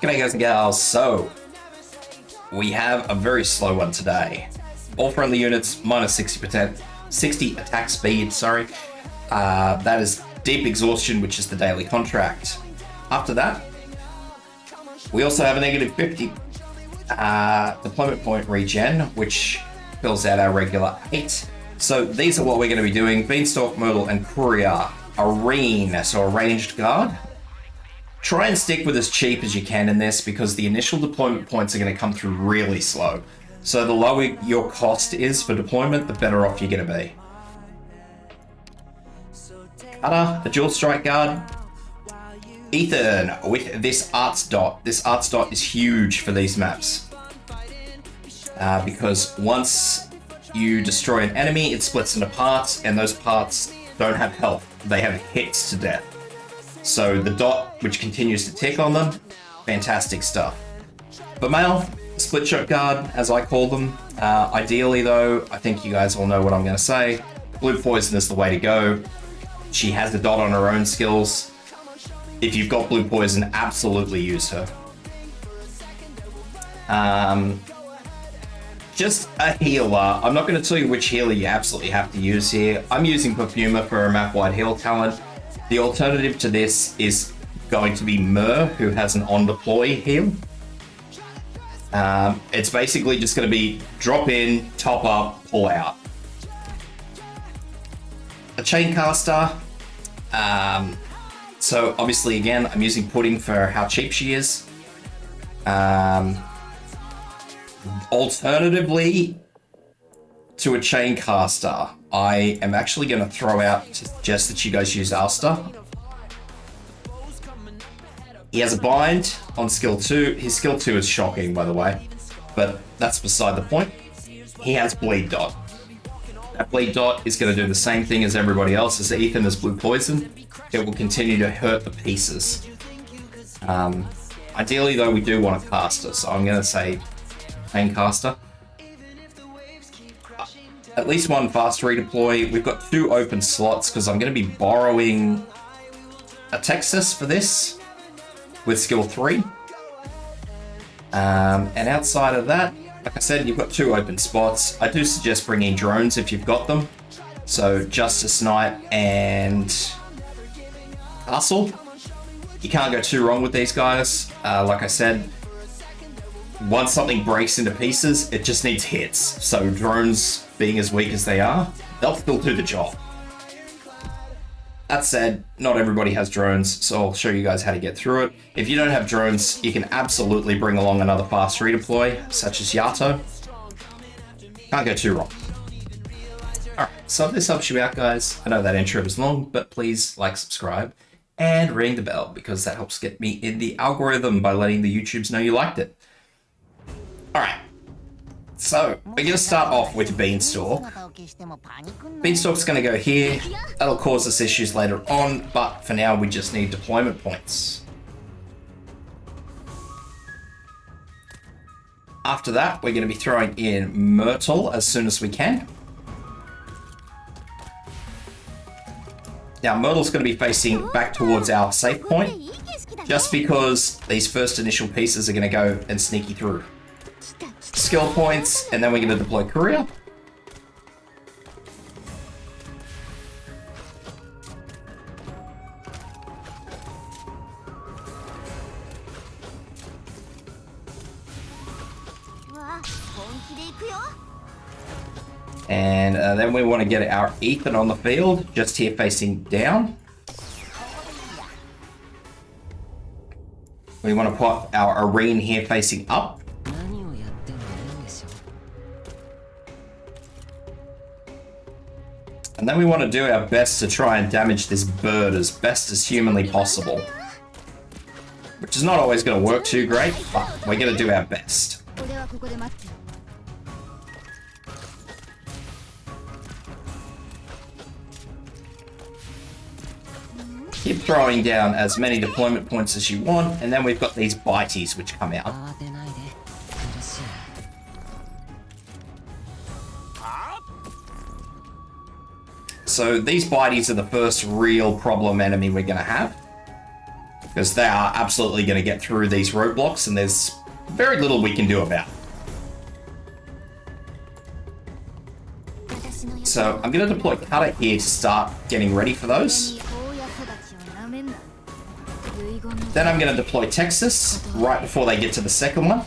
G'day guys and gals, so we have a very slow one today. All friendly units minus 60%, 60 attack speed, sorry. That is deep exhaustion, which is the daily contract. After that, we also have a negative 50 deployment point regen, which fills out our regular 8. So these are what we're going to be doing. Beanstalk, Myrtle, and Courier. Arene, so a ranged guard. Try and stick with as cheap as you can in this because the initial deployment points are going to come through really slow. So the lower your cost is for deployment, the better off you're going to be. Cutter, a dual strike guard. Ethan with this arts dot. This arts dot is huge for these maps. Because once you destroy an enemy, it splits into parts, and those parts don't have health. They have hits to death. So the dot, which continues to tick on them, fantastic stuff. For male, split shot guard, as I call them. Ideally though, I think you guys all know what I'm going to say. Blue poison is the way to go. She has the dot on her own skills. If you've got blue poison, absolutely use her. Just a healer. I'm not going to tell you which healer you absolutely have to use here. I'm using Perfumer for a map-wide heal talent. The alternative to this is going to be Myr, who has an on-deploy heal. It's basically just going to be drop in, top up, pull out. A Chaincaster. So obviously, again, I'm using Pudding for how cheap she is. Alternatively to a Chaincaster, I am actually going to throw out to suggest that you guys use Alster. He has a bind on skill 2. His skill 2 is shocking, by the way, but that's beside the point. He has bleed dot. That bleed dot is going to do the same thing as everybody else. As Ethan has blue poison, it will continue to hurt the pieces. Ideally, though, we do want a caster, so I'm going to say Chaincaster. At least one fast redeploy. We've got 2 open slots because I'm going to be borrowing a Texas for this with skill 3. And outside of that, like I said, you've got 2 open spots. I do suggest bringing drones if you've got them. So Justice Knight and Castle. You can't go too wrong with these guys. Like I said, once something breaks into pieces, it just needs hits. So drones, being as weak as they are, they'll still do the job. That said, not everybody has drones, so I'll show you guys how to get through it. If you don't have drones, you can absolutely bring along another fast redeploy, such as Yato. Can't go too wrong. Alright, so if this helps you out, guys, I know that intro was long, but please like, subscribe, and ring the bell, because that helps get me in the algorithm by letting the YouTubes know you liked it. Alright, so we're going to start off with Beanstalk. Beanstalk's going to go here. That'll cause us issues later on, but for now we just need deployment points. After that, we're going to be throwing in Myrtle as soon as we can. Now Myrtle's going to be facing back towards our safe point, just because these first initial pieces are going to go and sneaky through. Skill points, and then we're going to deploy Courier. And then we want to get our Ethan on the field, just here facing down. We want to put our Arene here facing up. And then we want to do our best to try and damage this bird as best as humanly possible. Which is not always going to work too great, but we're going to do our best. Keep throwing down as many deployment points as you want, and then we've got these bites which come out. So these bites are the first real problem enemy we're going to have. because they are absolutely going to get through these roadblocks, and there's very little we can do about it. So I'm going to deploy Cutter here to start getting ready for those. Then I'm going to deploy Texas right before they get to the second one.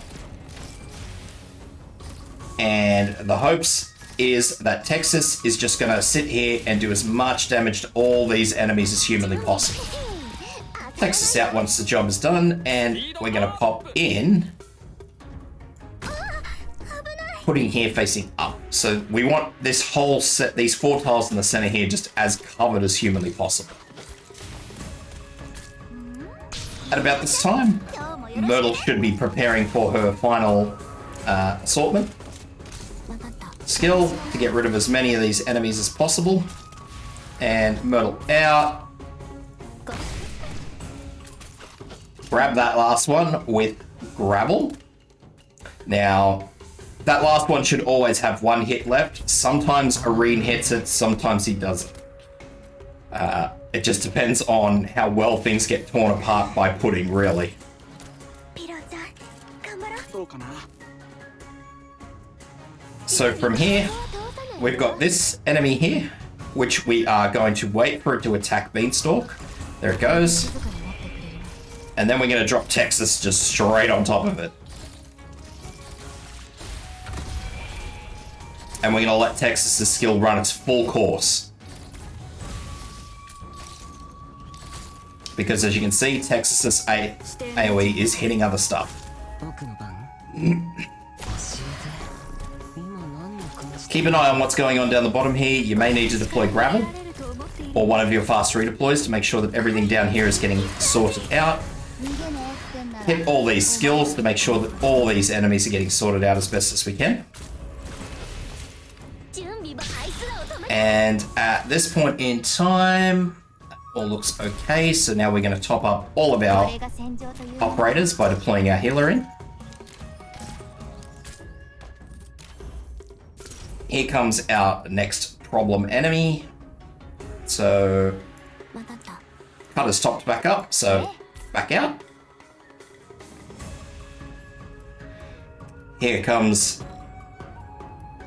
And the hopes is that Texas is just going to sit here and do as much damage to all these enemies as humanly possible. Texas out once the job is done, and we're going to pop in, putting here facing up. So we want this whole set, these 4 tiles in the center here, just as covered as humanly possible. At about this time, Myrtle should be preparing for her final assortment skill to get rid of as many of these enemies as possible. And Myrtle out. Grab that last one with Gravel. Now, that last one should always have 1 hit left. Sometimes Areen hits it, sometimes he doesn't. It just depends on how well things get torn apart by pudding, really. So from here, we've got this enemy here, which we are going to wait for it to attack Beanstalk. There it goes. And then we're going to drop Texas just straight on top of it. And we're going to let Texas's skill run its full course. Because as you can see, Texas's AoE is hitting other stuff. Keep an eye on what's going on down the bottom here. You may need to deploy Gravel or one of your fast redeploys to make sure that everything down here is getting sorted out. Hit all these skills to make sure that all these enemies are getting sorted out as best as we can. And at this point in time, all looks okay. So now we're going to top up all of our operators by deploying our healer in. Here comes our next problem enemy. So Cutter's topped back up, so back out. Here comes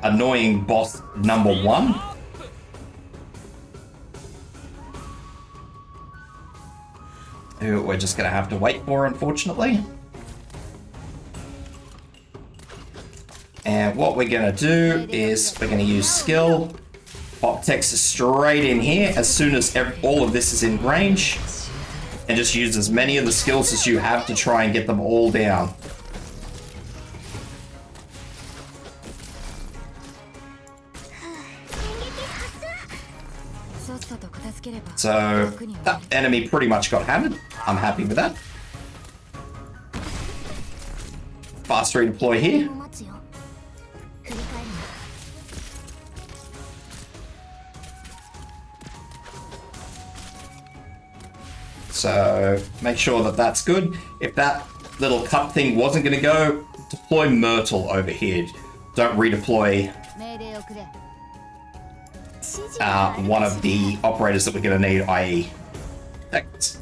annoying boss number 1. Who we're just going to have to wait for, unfortunately. And what we're going to do is we're going to use skill, pop Texas straight in here as soon as all of this is in range, and just use as many of the skills as you have to try and get them all down. So that enemy pretty much got hammered. I'm happy with that. Fast redeploy here. So make sure that that's good. If that little cup thing wasn't going to go, deploy Myrtle over here. Don't redeploy one of the operators that we're going to need, i.e. Texas.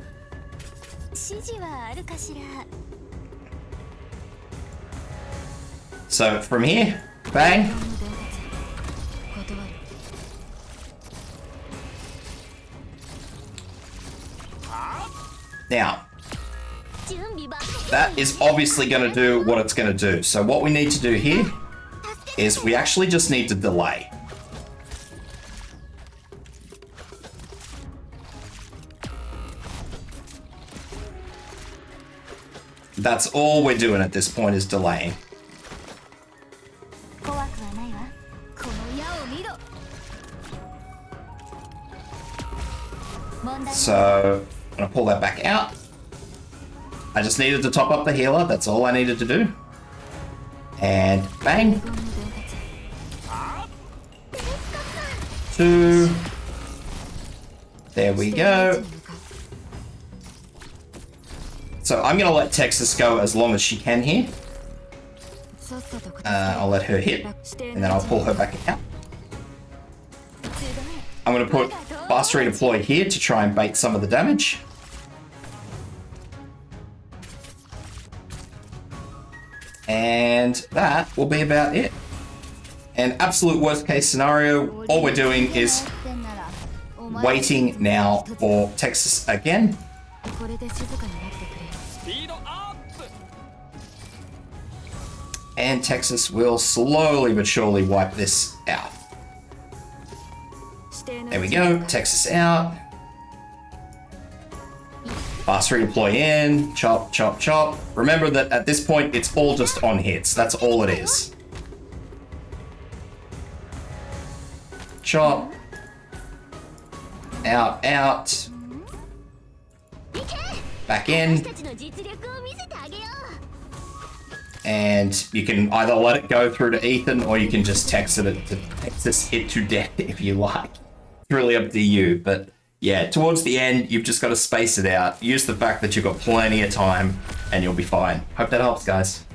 So from here, bang. Now, that is obviously going to do what it's going to do. So what we need to do here is we actually just need to delay. That's all we're doing at this point, is delaying. So I'm going to pull that back out. I just needed to top up the healer. That's all I needed to do. And bang. 2. There we go. So I'm going to let Texas go as long as she can here. I'll let her hit, and then I'll pull her back out. I'm going to put fast redeploy here to try and bait some of the damage. And that will be about it. And absolute worst case scenario, all we're doing is waiting now for Texas again. And Texas will slowly but surely wipe this out. There we go, Texas out. Fast redeploy in, chop, chop, chop. Remember that at this point, it's all just on hits. That's all it is. Chop. Out, out. Back in. And you can either let it go through to Ethan or you can just Texas it to death if you like. It's really up to you, but yeah, towards the end, you've just got to space it out. Use the fact that you've got plenty of time and you'll be fine. Hope that helps, guys.